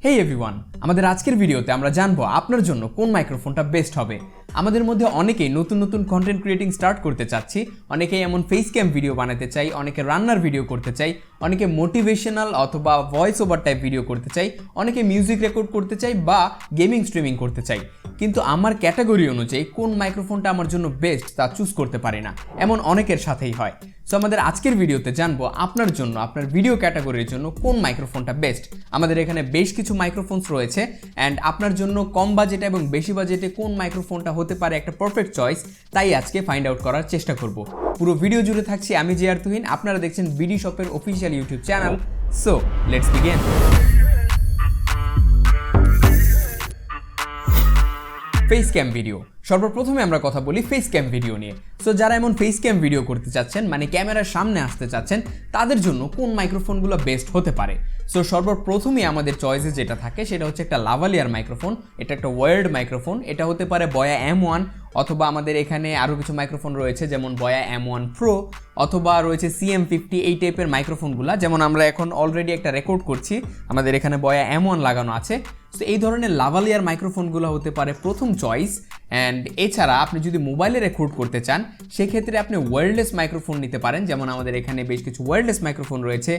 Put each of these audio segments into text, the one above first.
হেই everyone, আমাদের আজকের ভিডিওতে আমরা জানবো আপনার জন্য কোন মাইক্রোফোনটা বেস্ট হবে। আমাদের মধ্যে অনেকেই নতুন নতুন কন্টেন্ট ক্রিয়েটিং স্টার্ট করতে চাচ্ছি, অনেকেই এমন ফেস ক্যাম ভিডিও বানাতে চাই, অনেকে রান্নার ভিডিও করতে চাই, অনেকে মোটিভেশনাল অথবা ভয়েস ওভার টাইপ ভিডিও করতে চাই, অনেকে মিউজিক রেকর্ড করতে চাই বা গেমিং স্ট্রিমিং করতে চাই। কিন্তু আমার ক্যাটাগরি অনুযায়ী কোন মাইক্রোফোনটা আমার জন্য বেস্ট তা চুজ করতে পারি না, এমন অনেকের সাথেই হয়। সো আমাদের আজকের ভিডিওতে জানবো আপনার জন্য, আপনার ভিডিও ক্যাটাগরির জন্য কোন মাইক্রোফোনটা বেস্ট। আমাদের এখানে বেশ কিছু মাইক্রোফোনস রয়েছে অ্যান্ড আপনার জন্য কম বাজেটে এবং বেশি বাজেটে কোন মাইক্রোফোনটা হতে পারে একটা পারফেক্ট চয়েস, তাই আজকে ফাইন্ড আউট করার চেষ্টা করব। পুরো ভিডিও জুড়ে থাকছি আমি জিয়ার তুহিন, আপনারা দেখছেন বিডি শপের official YouTube channel. So let's begin. Face cam video, সর্বপ্রথমে আমরা কথা বলি ফেস ক্যাম ভিডিও নিয়ে। সো যারা এমন ফেস ক্যাম ভিডিও করতে চাচ্ছেন, মানে ক্যামেরার সামনে আসতে চাচ্ছেন, তাদের জন্য কোন মাইক্রোফোনগুলো বেস্ট হতে পারে। সো সর্বপ্রথমে আমাদের চয়েসে যেটা থাকে সেটা হচ্ছে একটা লাভালিয়ার মাইক্রোফোন। এটা একটা ওয়ার্ড মাইক্রোফোন, এটা হতে পারে বয়া M1 অথবা আমাদের এখানে আরও কিছু মাইক্রোফোন রয়েছে যেমন বয়া M1 Pro অথবা রয়েছে CM50, এই টাইপের মাইক্রোফোনগুলো। যেমন আমরা এখন অলরেডি একটা রেকর্ড করছি, আমাদের এখানে বয়া M1 লাগানো আছে। সো এই ধরনের লাভালিয়ার মাইক্রোফোনগুলো হতে পারে প্রথম চয়েস। অ্যান্ড এছাড়া আপনি যদি মোবাইলে রেকর্ড করতে চান সেক্ষেত্রে আপনি ওয়্যারলেস মাইক্রোফোন নিতে পারেন। যেমন আমাদের এখানে বেশ কিছু ওয়্যারলেস মাইক্রোফোন রয়েছে,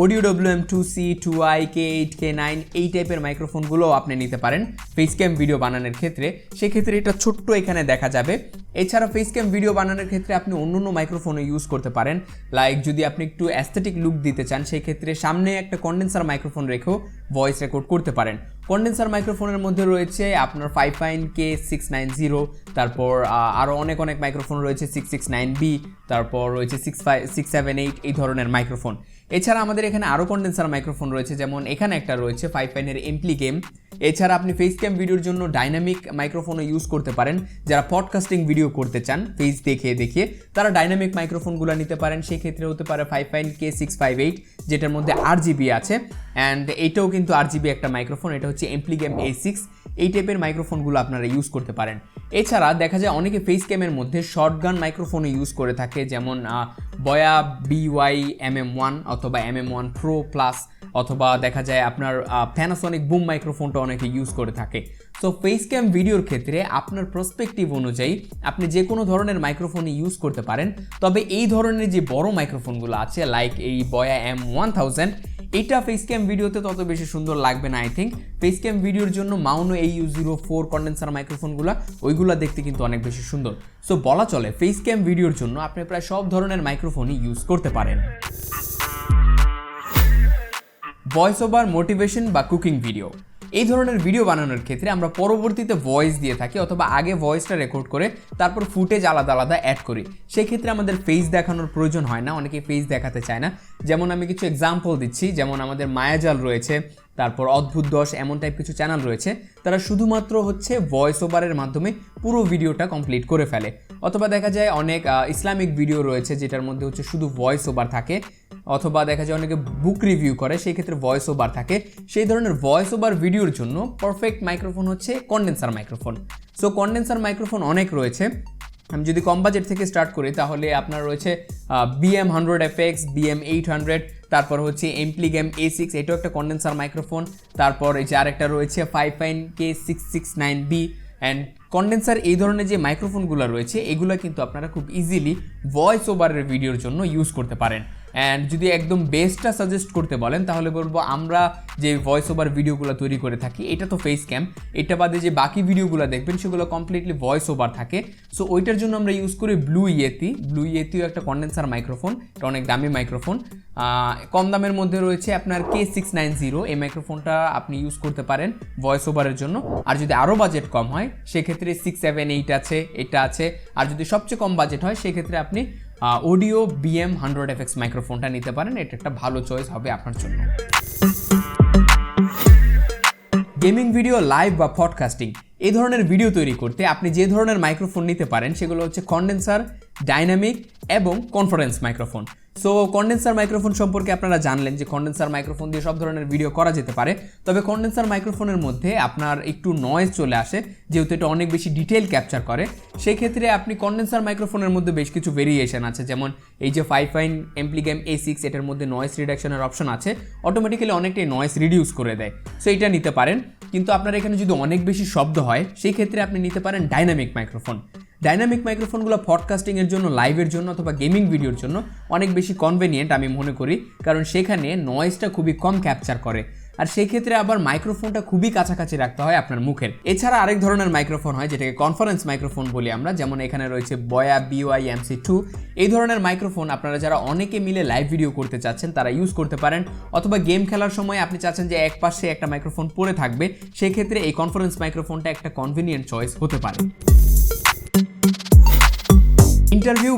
audio WM2C, 2i, K8, K9 এই টাইপের মাইক্রোফোনগুলোও আপনি নিতে পারেন ফেস ক্যাম ভিডিও বানানোর ক্ষেত্রে। সেক্ষেত্রে এটা ছোট্ট এখানে দেখা যাবে। এছাড়া ফেস ক্যাম ভিডিও বানানোর ক্ষেত্রে আপনি অন্য মাইক্রোফোনও ইউজ করতে পারেন। লাইক যদি আপনি একটু অ্যাস্থেটিক লুক দিতে চান সেক্ষেত্রে সামনে একটা কন্ডেন্সার মাইক্রোফোন রেখেও ভয়েস রেকর্ড করতে পারেন। কন্ডেন্সার মাইক্রোফোনের মধ্যে রয়েছে আপনার 5.K690, তারপর আরও অনেক মাইক্রোফোন রয়েছে 669B, তারপর রয়েছে 678 এই ধরনের মাইক্রোফোন। এছাড়া আমাদের এখানে আরও কন্ডেন্সার মাইক্রোফোন রয়েছে, যেমন এখানে একটা রয়েছে 5.এর এমপ্লিগেম। এছাড়া আপনি ফেস ক্যাম ভিডিওর জন্য ডাইনামিক মাইক্রোফোনও ইউজ করতে পারেন। যারা পডকাস্টিং ভিডিও করতে চান ফেস দেখিয়ে তারা ডাইনামিক মাইক্রোফোনগুলো নিতে পারেন। সেক্ষেত্রে হতে পারে 5.K658 যেটার মধ্যে RGB আছে, অ্যান্ড এইটাও কিন্তু RGB একটা মাইক্রোফোন, এটা হচ্ছে এমপ্লিগেম A6। এই টাইপের মাইক্রোফোনগুলো আপনারা ইউজ করতে পারেন। এছাড়া দেখা যায় অনেকে ফেস ক্যামের মধ্যে শর্টগান মাইক্রোফোনও ইউজ করে থাকে, যেমন বয়া BY MM1 অথবা MM1 Pro Plus, অথবা দেখা যায় আপনার প্যানাসনিক বুম মাইক্রোফোনটা অনেকে ইউজ করে থাকে। সো ফেস ক্যাম ভিডিওর ক্ষেত্রে আপনার পার্সপেক্টিভ অনুযায়ী আপনি যে কোনো ধরনের মাইক্রোফোনই ইউজ করতে পারেন। তবে এই ধরনের যে বড় মাইক্রোফোনগুলো আছে লাইক এই বয়া M1000, এটা ফেস ক্যাম ভিডিওতে তত বেশি সুন্দর লাগবে না। আই থিঙ্ক ফেস ক্যাম ভিডিওর জন্য মাউনো AU04 কন্ডেন্সার মাইক্রোফোনগুলো, ওইগুলো দেখতে কিন্তু অনেক বেশি সুন্দর। সো বলা চলে ফেস ক্যাম ভিডিওর জন্য আপনি প্রায় সব ধরনের মাইক্রোফোনই ইউজ করতে পারেন। ভয়েস ওভার, মোটিভেশন বা কুকিং ভিডিও, এই ধরনের ভিডিও বানানোর ক্ষেত্রে আমরা পরবর্তীতে ভয়েস দিয়ে থাকি অথবা আগে ভয়েসটা রেকর্ড করে তারপর ফুটেজ আলাদা অ্যাড করি। সেক্ষেত্রে আমাদের ফেস দেখানোর প্রয়োজন হয় না, অনেকে ফেস দেখাতে চায় না। যেমন আমি কিছু এক্সাম্পল দিচ্ছি, যেমন আমাদের মায়াজাল রয়েছে, তারপর অদ্ভুত 10 এমন টাইপ কিছু চ্যানেল রয়েছে, তারা শুধুমাত্র হচ্ছে ভয়েস ওভারের মাধ্যমে পুরো ভিডিওটা কমপ্লিট করে ফেলে। অথবা দেখা যায় অনেক ইসলামিক ভিডিও রয়েছে যেটার মধ্যে হচ্ছে শুধু ভয়েস ওভার থাকে, অথবা দেখা যায় অনেকে বুক রিভিউ করে, সেই ক্ষেত্রে ভয়েস ওভার থাকে। সেই ধরনের ভয়েস ওভার ভিডিওর জন্য পারফেক্ট মাইক্রোফোন হচ্ছে condenser microphone. So condenser microphone অনেক রয়েছে। আমি যদি কম বাজেট থেকে স্টার্ট করি তাহলে আপনার রয়েছে BM100FX, BM800, তারপর হচ্ছে এমপ্লিগেম A6, এটাও একটা কন্ডেন্সার মাইক্রোফোন। তারপর এই যে আরেকটা রয়েছে 5.K669B। অ্যান্ড কন্ডেন্সার এই ধরনের যে মাইক্রোফোনগুলো রয়েছে এগুলো কিন্তু আপনারা খুব ইজিলি ভয়েস ওভারের ভিডিওর জন্য ইউজ করতে পারেন। অ্যান্ড যদি একদম বেস্টটা সাজেস্ট করতে বলেন তাহলে বলবো আমরা যে ভয়েস ওভার ভিডিওগুলো তৈরি করে থাকি, এটা তো ফেস ক্যাম, এটা বাদে যে বাকি ভিডিওগুলো দেখবেন সেগুলো কমপ্লিটলি ভয়েস ওভার থাকে। সো ওইটার জন্য আমরা ইউজ করি ব্লু ইয়েতিও একটা কন্ডেন্সার মাইক্রোফোন, এটা অনেক দামি মাইক্রোফোন। কম দামের মধ্যে রয়েছে আপনার K690, এই মাইক্রোফোনটা আপনি ইউজ করতে পারেন ভয়েস ওভারের জন্য। আর যদি আরও বাজেট কম হয় সেক্ষেত্রে 678 আছে, এটা আছে। আর যদি সবচেয়ে কম বাজেট হয় সেক্ষেত্রে আপনি অডিও BM100FX মাইক্রোফোনটা নিতে পারেন, এটা একটা ভালো চয়েস হবে আপনার জন্য। গেমিং ভিডিও, লাইভ বা পডকাস্টিং, এই ধরনের ভিডিও তৈরি করতে আপনি যে ধরনের মাইক্রোফোন নিতে পারেন সেগুলো হচ্ছে কন্ডেন্সার, ডাইনামিক এবং conference microphone. So condenser microphone সম্পর্কে আপনারা জানলেন যে কন্ডেন্সার মাইক্রোফোন দিয়ে সব ধরনের ভিডিও করা যেতে পারে, তবে কন্ডেন্সার মাইক্রোফোনের মধ্যে আপনার একটু নয়েজ চলে আসে, যেহেতু এটা অনেক বেশি ডিটেল ক্যাপচার করে। সেই ক্ষেত্রে আপনি কন্ডেন্সার মাইক্রোফোনের মধ্যে বেশ কিছু ভেরিয়েশন আছে, যেমন এই যে 5 অ্যাম্প্লিগ্যাম A6, এটার মধ্যে নয়েজ রিডাকশনের অপশন আছে, অটোমেটিক্যালি অনেকটাই নয়েজ রিডিউস করে দেয়। সো এটা নিতে পারেন। কিন্তু আপনার এখানে যদি অনেক বেশি শব্দ হয় সেই ক্ষেত্রে আপনি নিতে পারেন ডাইনামিক মাইক্রোফোন। ডাইনামিক মাইক্রোফোনগুলো পডকাস্টিংয়ের জন্য, লাইভের জন্য অথবা গেমিং ভিডিওর জন্য অনেক বেশি কনভেনিয়েন্ট আমি মনে করি, কারণ সেখানে নয়েজটা খুবই কম ক্যাপচার করে, আর সেই ক্ষেত্রে আবার মাইক্রোফোনটা খুবই কাছাকাছি রাখতে হয় আপনার মুখের। এছাড়া আরেক ধরনের মাইক্রোফোন হয় যেটাকে কনফারেন্স মাইক্রোফোন বলি আমরা, যেমন এখানে রয়েছে বয়া BYMC2। এই ধরনের মাইক্রোফোন আপনারা যারা অনেকে মিলে লাইভ ভিডিও করতে চাচ্ছেন তারা ইউজ করতে পারেন, অথবা গেম খেলার সময় আপনি চাচ্ছেন যে এক পাশে একটা মাইক্রোফোন পড়ে থাকবে, সেই ক্ষেত্রে এই কনফারেন্স মাইক্রোফোনটা একটা কনভিনিয়েন্ট চয়েস হতে পারে। ইন্টারভিউ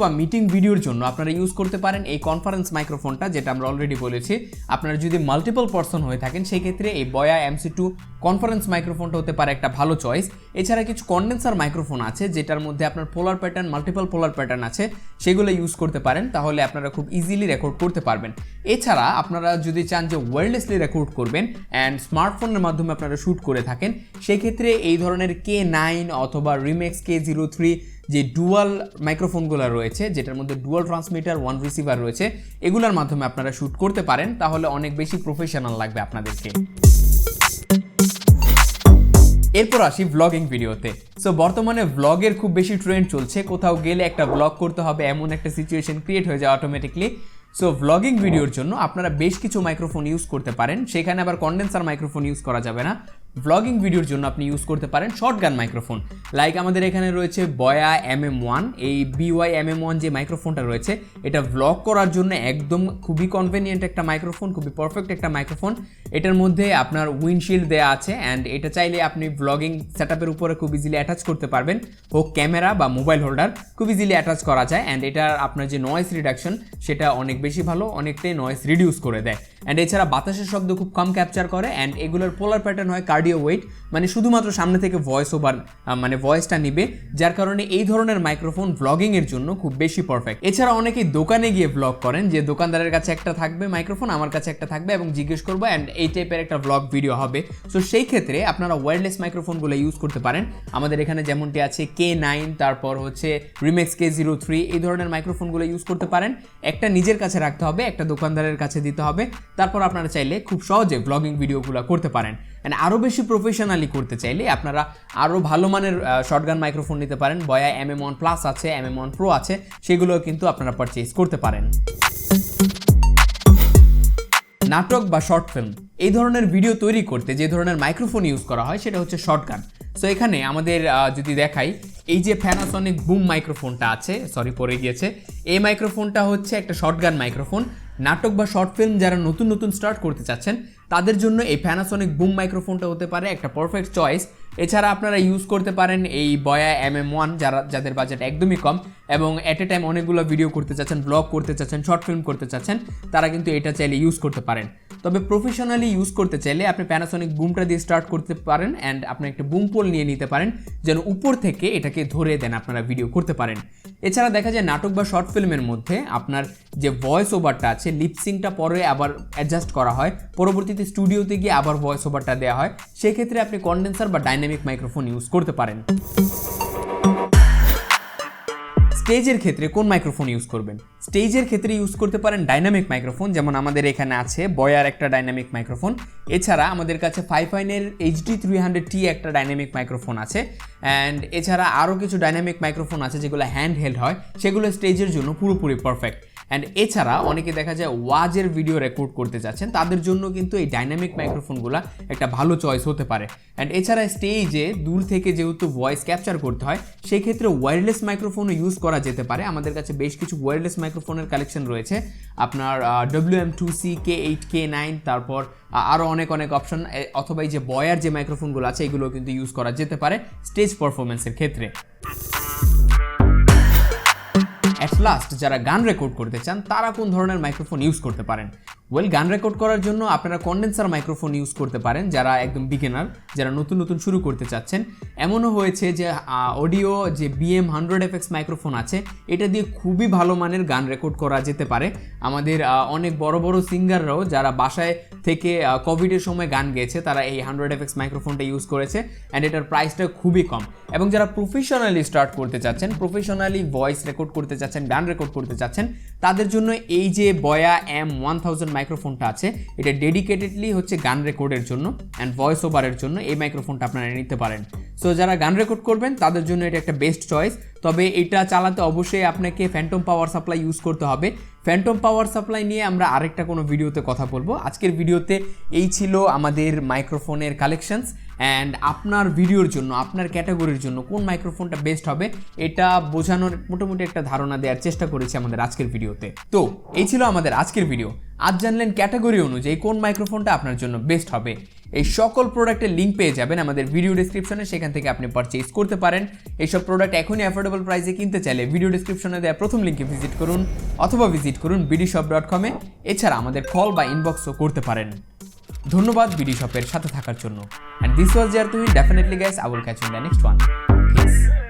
বা মিটিং ভিডিওর জন্য আপনারা ইউজ করতে পারেন এই কনফারেন্স মাইক্রোফোনটা, যেটা আমরা অলরেডি বলেছি। আপনারা যদি মাল্টিপল পারসন হয়ে থাকেন সেই ক্ষেত্রে এই বয়া MC2 কনফারেন্স মাইক্রোফোনটা হতে পারে একটা ভালো চয়েস। এছাড়া কিছু কন্ডেন্সার মাইক্রোফোন আছে যেটার মধ্যে আপনার পোলার প্যাটার্ন, মাল্টিপল পোলার প্যাটার্ন আছে, সেগুলো ইউজ করতে পারেন, তাহলে আপনারা খুব ইজিলি রেকর্ড করতে পারবেন। এছাড়া আপনারা যদি চান যে ওয়্যারলেসলি রেকর্ড করবেন অ্যান্ড স্মার্টফোনের মাধ্যমে আপনারা শ্যুট করে থাকেন, সেক্ষেত্রে এই ধরনের K9 অথবা রিমেক্স K03 যে ডুয়াল মাইক্রোফোনগুলো রয়েছে, যেটার মধ্যে ডুয়াল ট্রান্সমিটার, 1 রিসিভার রয়েছে, এগুলোর মাধ্যমে আপনারা শ্যুট করতে পারেন, তাহলে অনেক বেশি প্রফেশনাল লাগবে আপনাদেরকে। এরপর আসি ভ্লগিং ভিডিওতে। সো বর্তমানে ভ্লগের খুব বেশি ট্রেন্ড চলছে, কোথাও গেলে একটা ভ্লগ করতে হবে এমন একটা সিচুয়েশন ক্রিয়েট হয়ে যায় অটোমেটিকলি। সো ভ্লগিং ভিডিওর জন্য আপনারা বেশ কিছু মাইক্রোফোন ইউজ করতে পারেন, সেখানে আবার কন্ডেন্সার মাইক্রোফোন ইউজ করা যাবে না। ভ্লগিং ভিডিওর জন্য আপনি ইউজ করতে পারেন শর্টগান মাইক্রোফোন, লাইক আমাদের এখানে রয়েছে বয়া MM1। এই BYMM1 যে মাইক্রোফোনটা রয়েছে, এটা ভ্লগ করার জন্য একদম খুবই কনভেনিয়েন্ট একটা মাইক্রোফোন, খুবই পারফেক্ট একটা মাইক্রোফোন। এটার মধ্যে আপনার উইন্ডশিল্ড দেওয়া আছে, অ্যান্ড এটা চাইলে আপনি ভ্লগিং সেটআপের উপরে খুব ইজিলি অ্যাটাচ করতে পারবেন, হোক ক্যামেরা বা মোবাইল হোল্ডার, খুব ইজিলি অ্যাটাচ করা যায়। অ্যান্ড এটার আপনার যে নয়েজ রিডাকশন সেটা অনেক বেশি ভালো, অনেকটাই নয়েজ রিডিউস করে দেয়। অ্যান্ড এছাড়া বাতাসের শব্দ খুব কম ক্যাপচার করে, অ্যান্ড এগুলোর পোলার প্যাটার্ন হয় কার্ডিও ওয়েট, মানে শুধুমাত্র সামনে থেকে ভয়েস ওভার মানে ভয়েসটা নিবে, যার কারণে এই ধরনের মাইক্রোফোন ভ্লগিংয়ের জন্য খুব বেশি পারফেক্ট। এছাড়া অনেকেই দোকানে গিয়ে ভ্লগ করেন, যে দোকানদারের কাছে একটা থাকবে মাইক্রোফোন, আমার কাছে একটা থাকবে, এবং জিজ্ঞেস করবো অ্যান্ড এই টাইপের একটা ভ্লগ ভিডিও হবে। সো সেই ক্ষেত্রে আপনারা ওয়্যারলেস মাইক্রোফোনগুলো ইউজ করতে পারেন। আমাদের এখানে যেমনটি আছে K9, তারপর হচ্ছে রিমেক্স K03, এই ধরনের মাইক্রোফোনগুলো ইউজ করতে পারেন। একটা নিজের কাছে রাখতে হবে, একটা দোকানদারের কাছে দিতে হবে, তারপর আপনারা চাইলে খুব সহজে ভ্লগিং ভিডিওগুলো করতে পারেন। অ্যান্ড আরও বেশি প্রফেশনালি করতে চাইলে আপনারা আরও ভালো মানের শর্টগান মাইক্রোফোন নিতে পারেন। বয়া MM1 প্লাস আছে, MM1 Pro আছে, সেগুলোও কিন্তু আপনারা পারচেজ করতে পারেন। নাটক বা শর্ট ফিল্ম, এই ধরনের ভিডিও তৈরি করতে যে ধরনের মাইক্রোফোন ইউজ করা হয় সেটা হচ্ছে শর্টগান। সো এখানে আমাদের যদি দেখাই, এই যে প্যানাসনিক বুম মাইক্রোফোনটা আছে, সরি পড়ে গিয়েছে, এই মাইক্রোফোনটা হচ্ছে একটা শর্টগান মাইক্রোফোন। নাটক বা শর্ট ফিল্ম যারা নতুন স্টার্ট করতে চাচ্ছেন তাদের জন্য এই প্যানাসনিক বুম মাইক্রোফোনটা হতে পারে একটা পারফেক্ট চয়েস। এছাড়া আপনারা ইউজ করতে পারেন এই বয়া MM1, যাদের বাজেট একদমই কম এবং অ্যাট এ টাইম অনেকগুলো ভিডিও করতে চাচ্ছেন, ব্লগ করতে চাচ্ছেন, শর্ট ফিল্ম করতে চাচ্ছেন, তারা কিন্তু এটা চাইলে ইউজ করতে পারেন। তবে প্রফেশনালি ইউজ করতে চাইলে আপনি প্যানাসনিক বুমটা দিয়ে স্টার্ট করতে পারেন, অ্যান্ড আপনি একটা বুম পোল নিয়ে নিতে পারেন যেন উপর থেকে এটাকে ধরে দেন আপনারা ভিডিও করতে পারেন। এছাড়া দেখা যায় নাটক বা শর্ট ফিল্মের মধ্যে আপনার যে ভয়েস ওভারটা আছে, লিপসিংটা পরে আবার অ্যাডজাস্ট করা হয়, পরবর্তীতে স্টুডিওতে গিয়ে আবার ভয়েস ওভারটা দেওয়া হয়, সেক্ষেত্রে আপনি কন্ডেন্সার বা ডাইনামিক মাইক্রোফোন ইউজ করতে পারেন। স্টেজের ক্ষেত্রে কোন মাইক্রোফোন ইউজ করবেন? স্টেজের ক্ষেত্রে ইউজ করতে পারেন ডাইনামিক মাইক্রোফোন, যেমন আমাদের এখানে আছে বয়ার একটা ডাইনামিক মাইক্রোফোন। এছাড়া আমাদের কাছে 5 HD300T একটা ডাইনামিক মাইক্রোফোন আছে, অ্যান্ড এছাড়া আরও কিছু ডাইনামিক মাইক্রোফোন আছে যেগুলো হ্যান্ড হেল্ড হয়, সেগুলো স্টেজের জন্য পুরোপুরি পারফেক্ট। অ্যান্ড এছাড়া অনেকে দেখা যায় ওয়াজের ভিডিও রেকর্ড করতে যাচ্ছেন, তাদের জন্য কিন্তু এই ডাইনামিক মাইক্রোফোনগুলো একটা ভালো চয়েস হতে পারে। অ্যান্ড এছাড়া স্টেজে দূর থেকে যেহেতু ভয়েস ক্যাপচার করতে হয়, সেই ক্ষেত্রে ওয়্যারলেস মাইক্রোফোনও ইউজ করা যেতে পারে। আমাদের কাছে বেশ কিছু ওয়্যারলেস মাইক্রোফোনের কালেকশন রয়েছে, আপনার WM2C, K8, K9, তারপর আরও অনেক অপশন, অথবা এই যে বয়ার যে মাইক্রোফোনগুলো আছে এগুলো কিন্তু ইউজ করা যেতে পারে স্টেজ পারফরমেন্সের ক্ষেত্রে। অ্যাট লাস্ট যারা গান রেকর্ড করতে চান তারা কোন ধরনের মাইক্রোফোন ইউজ করতে পারেন? ওয়েল, গান রেকর্ড করার জন্য আপনারা কন্ডেন্সার মাইক্রোফোন ইউজ করতে পারেন যারা একদম বিগিনার, যারা নতুন নতুন শুরু করতে চাচ্ছেন। এমনও হয়েছে যে অডিও যে BM100FX মাইক্রোফোন আছে এটা দিয়ে খুবই ভালো মানের গান রেকর্ড করা যেতে পারে। আমাদের অনেক বড় বড় সিঙ্গাররাও যারা বাসায় থেকে কোভিডের সময় গান গেয়েছে তারা এই 100FX মাইক্রোফোনটা ইউজ করেছে অ্যান্ড এটার প্রাইসটা খুবই কম। এবং যারা প্রফেশনালি স্টার্ট করতে চাচ্ছেন, প্রফেশনালি ভয়েস রেকর্ড করতে চাচ্ছেন, গান রেকর্ড করতে চাচ্ছেন, তাদের জন্য এই যে বয়া M1000 মাইক্রোফোনটা আছে এটা ডেডিকেটেডলি হচ্ছে গান রেকর্ডের জন্য অ্যান্ড ভয়েস ওভারের জন্য এই মাইক্রোফোনটা আপনারা নিতে পারেন। সো যারা গান রেকর্ড করবেন তাদের জন্য এটা একটা বেস্ট চয়েস। তবে এটা চালাতে অবশ্যই আপনাকে ফ্যান্টম পাওয়ার সাপ্লাই ইউজ করতে হবে। ফ্যান্টম পাওয়ার সাপ্লাই নিয়ে আমরা আরেকটা কোনো ভিডিওতে কথা বলবো। আজকের ভিডিওতে এই ছিল আমাদের মাইক্রোফোনের কালেকশনস অ্যান্ড আপনার ভিডিওর জন্য, আপনার ক্যাটাগরির জন্য কোন মাইক্রোফোনটা বেস্ট হবে এটা বোঝানোর মোটামুটি একটা ধারণা দেওয়ার চেষ্টা করেছি আমাদের আজকের ভিডিওতে। তো এই ছিল আমাদের আজকের ভিডিও। আজ জানলেন ক্যাটাগরি অনুযায়ী কোন মাইক্রোফোনটা আপনার জন্য বেস্ট হবে। এই সকল প্রোডাক্টের লিঙ্ক পেয়ে যাবেন আমাদের ভিডিও ডেসক্রিপশনে, সেখান থেকে আপনি পারচেজ করতে পারেন। এইসব প্রোডাক্ট এখনই অ্যাফোর্ডেবল প্রাইসে কিনতে চাইলে ভিডিও ডেসক্রিপশনে দেওয়া প্রথম লিঙ্কে ভিজিট করুন অথবা ভিজিট করুন BDSHOP.com-এ। এছাড়া আমাদের কল বা ইনবক্সও করতে পারেন। ধন্যবাদ BDSHOP-এর সাথে থাকার জন্য। And this was Jartuhi. Definitely guys, I will catch you in the next one. Peace.